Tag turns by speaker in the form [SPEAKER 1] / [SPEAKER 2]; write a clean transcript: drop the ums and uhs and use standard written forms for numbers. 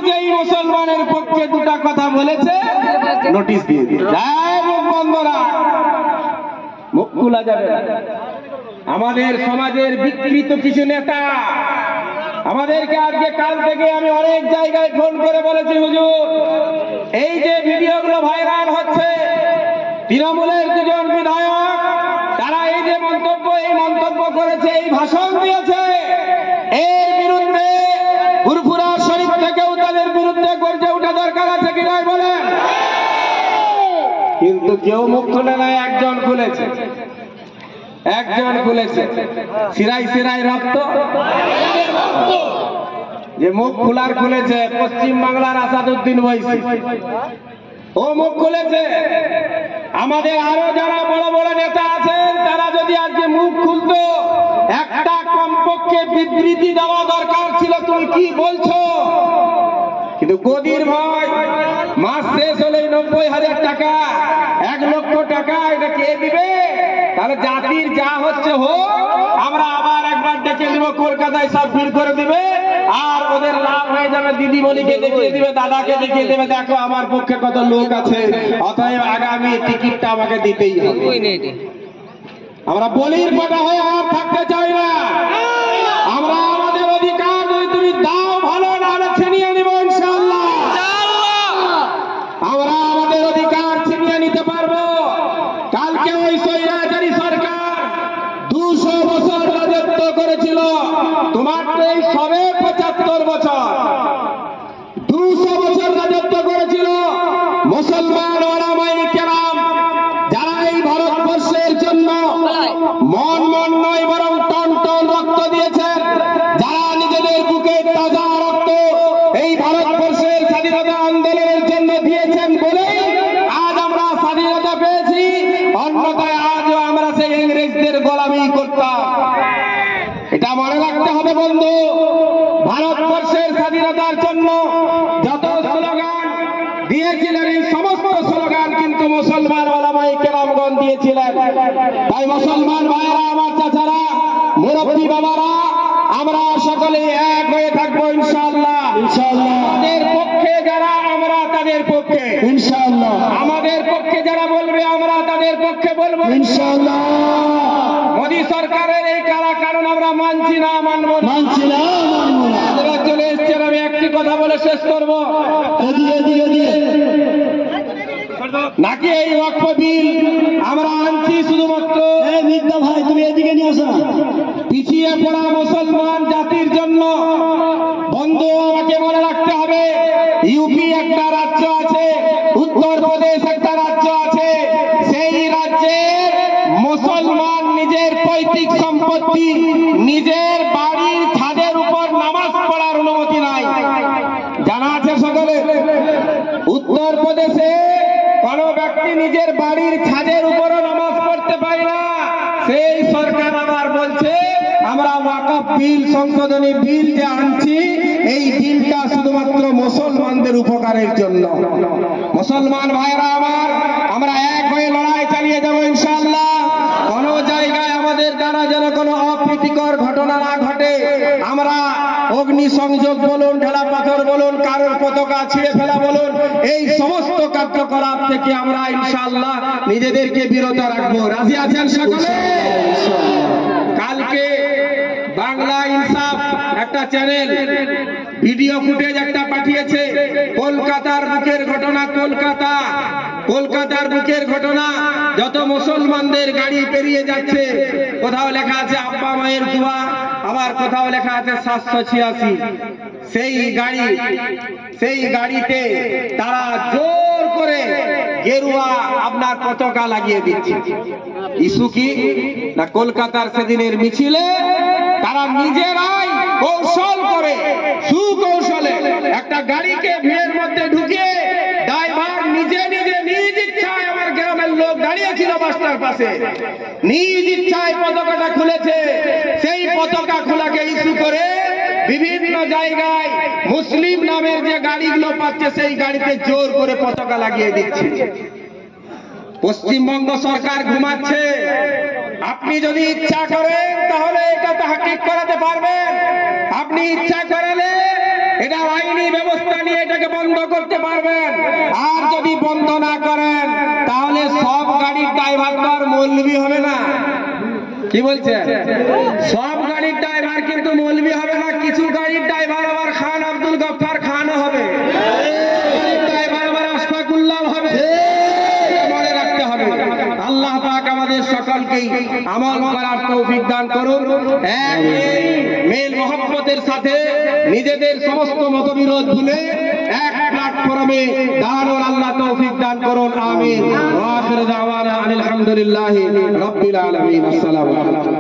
[SPEAKER 1] যেই মুসলমানের পক্ষে দুটা কথা বলেছে নোটিশ দিয়ে দিন, মুখ বন্ধ রাখ, মুখ খোলা যাবে না। আমাদের সমাজের বিকৃত কিছু নেতা আমাদেরকে আজকে কাল থেকে আমি অনেক জায়গায় ফোন করে বলেছি, হুজুর এই যে ভিডিওগুলো ভাইরাল হচ্ছে, তৃণমূলের দুজন বিধায়ক তারা এই যে মন্তব্য করেছে, এই ভাষণ দিয়েছে, এর বিরুদ্ধে ফুরফুরা শরীফ থেকেও তাদের বিরুদ্ধে গর্জে ওঠা দরকার আছে কি নয় বলেন? কিন্তু কেউ মুখ খুলে নাই, একজন খুলেছে, সিরাই সিরাই রক্ত, যে মুখ খোলার খুলেছে পশ্চিম বাংলার আসাদুদ্দিন ওয়াইসি, ও মুখ খুলেছে। আমাদের আরো যারা বড় বড় নেতা আছেন তারা যদি আজকে মুখ খুলতো, একটা কমপক্ষে বিবৃতি দেওয়া দরকার ছিল, তুমি কি বলছো। কিন্তু গদির ভয়, মাস শেষ হলে 90,000 টাকা, 1 লক্ষ টাকা, এটা কে দিবে? তাহলে জাতির যা হচ্ছে হোক, আমরা আবার একবার ডেকে দিব, কলকাতায় সব ভিড় করে দিবে, আর ওদের লাভ হয়ে যাবে, দিদিমণিকে দেখিয়ে দিবে, দাদাকে দেখিয়ে দেবে, দেখো আমার পক্ষে কত লোক আছে, অতএব আগামী টিকিটটা আমাকে দিতেই হবে। আমরা বলির পাটা হয়ে আর থাকতে চাই না। আমরা আমাদের অধিকার যদি তুমি দাও ভালো, নাহলে ছিনিয়ে নিব ইনশাআল্লাহ। আমরা আমাদের অধিকার ছিনিয়ে নিতে পারবো। কালকে ওই স্বৈরাচারী সরকার 200 বছর রাজত্ব করেছিল, তোমার তো এই সবে 75 বছর। 200 বছর রাজত্ব করেছিল মুসলমান ওলামায়ে কেরাম, যারা এই ভারতবর্ষের জন্য মন নয় বরং টন টন রক্ত দিয়েছেন, যারা নিজেদের বুকে তাজা রক্ত এই ভারতবর্ষের স্বাধীনতা আন্দোলনের জন্য দিয়েছেন বলেই আজ আমরা স্বাধীনতা পেয়েছি, অন্যথায় আজও আমরা সেই ইংরেজদের গোলামি করতাম। এটা মনে রাখতে হবে বন্ধু। ভারতবর্ষের স্বাধীনতার জন্য যত স্লোগান দিয়েছিলেন, এই সমস্ত স্লোগান কিন্তু মুসলমান ওলামায়ে কেরামগণ দিয়েছিলেন। তাই মুসলমান ভাইয়েরা, আমার চাচারা, মুরব্বী বাবারা, আমরা সকলে এক হয়ে থাকবো ইনশাআল্লাহ। আমাদের পক্ষে যারা, আমরা তাদের পক্ষে ইনশাআল্লাহ। আমাদের পক্ষে যারা বলবে, আমরা তাদের পক্ষে বলবো ইনশাআল্লাহ। মোদী সরকারের এই কারণ আমরা মানছি না, মানবো না। চলে এসছেন, আমি একটি কথা বলে শেষ করবো, নাকি এই ওয়াকফ বিল আমরা আনছি শুধুমাত্র ভাই তুমি এদিকে নিয়ে আসো, পিছিয়ে পড়া মুসলমান জাতির জন্য। বন্ধু, আমাকে মনে রাখতে হবে, ইউপি একটা রাজ্য আছে, উত্তরপ্রদেশ একটা রাজ্য আছে, সেই রাজ্যের মুসলমান নিজের পৈতৃক সম্পত্তি, নিজের বাড়ির ছাদের উপর নামাজ পড়ার অনুমতি নাই। জানা আছে সকলে? উত্তরপ্রদেশে কোন ব্যক্তি নিজের বাড়ির ছাদের উপরও নামাজ পড়তে পারে না। সেই সরকার আবার বলছে আমরা ওয়াকফ বিল, সংশোধনী বিল যে আনছি, এই বিলটা শুধুমাত্র মুসলমানদের উপকারের জন্য। মুসলমান ভাইরা আমার, আমরা এক হয়ে লড়াই চালিয়ে যাবো ইনশাআল্লাহ। কোন জায়গায় আমাদের দ্বারা যেন কোনো অপ্রীতিকর ঘটনা না ঘটে। আমরা অগ্নিসংযোগ বলুন, ঢেলা পাথর বলুন, কারোর পতাকা ছিঁড়ে ফেলা বলুন, এই সমস্ত কার্যকলাপ থেকে আমরা ইনশাআল্লাহ নিজেদেরকে বিরত রাখবো। রাজি আছেন সকলে? কালকে বাংলা ইনসাফ একটা চ্যানেল ভিডিও ফুটেজ একটা পাঠিয়েছে, কলকাতার বুকের ঘটনা। কলকাতার বুকের ঘটনা, যত মুসলমানদের গাড়ি পেরিয়ে যাচ্ছে, কোথাও লেখা আছে আব্বা মায়ের দোয়া, আবার কোথাও লেখা আছে 786। সেই গাড়িতে তারা জোর করে গেরুয়া আপনার পতাকা লাগিয়ে দিচ্ছে। ইস্যু কি না, কলকাতার সেদিনের মিছিলে তারা নিজেরাই কৌশল করে, সুকৌশলে একটা গাড়িকে ভিড়ের মধ্যে ঢুকিয়ে, ড্রাইভার নিজে নিজ ইচ্ছায়, আমার গ্রামের লোক দাঁড়িয়েছিল বাসটার পাশে, নিজ ইচ্ছায় পতাকাটা খুলেছে। সেই পতাকা খোলাকে ইস্যু করে বিভিন্ন জায়গায় মুসলিম নামের যে গাড়িগুলো পাচ্ছে, সেই গাড়িতে জোর করে পতাকা লাগিয়ে দিচ্ছে। পশ্চিমবঙ্গ সরকার ঘুমাচ্ছে, আপনি যদি ইচ্ছা করেন তাহলে এটা তাহকিক করাতে পারবেন, আপনি ইচ্ছা করলে এটা আইনি ব্যবস্থা নিয়ে এটাকে বন্ধ করতে পারবেন। আর যদি বন্ধ না করেন তাহলে সব গাড়ির ড্রাইভার তো আর মৌলবি হবে না। কি বলছেন? সব গাড়ির ড্রাইভার কিন্তু মৌলবি হবে না, কিছু গাড়ির ড্রাইভার আবার খান আব্দুল গফফার খানও হবে, ড্রাইভার আবার আশফাকুল্লাহ হবে। মনে রাখতে হবে। আল্লাহ পাক আমাদের সকলকেই আমল করার তৌফিক দান করুন। এই মেল মহব্বতের সাথে নিজেদের সমস্ত মতবিরোধ ভুলে এক প্ল্যাটফর্মে দাঁড়ানোর আল্লাহ তৌফিক দান করুন। আমিন। ওয়া আখিরু দাওয়ানা আলহামদুলিল্লাহি রাব্বিল আলামিন। আসসালামু আলাইকুম।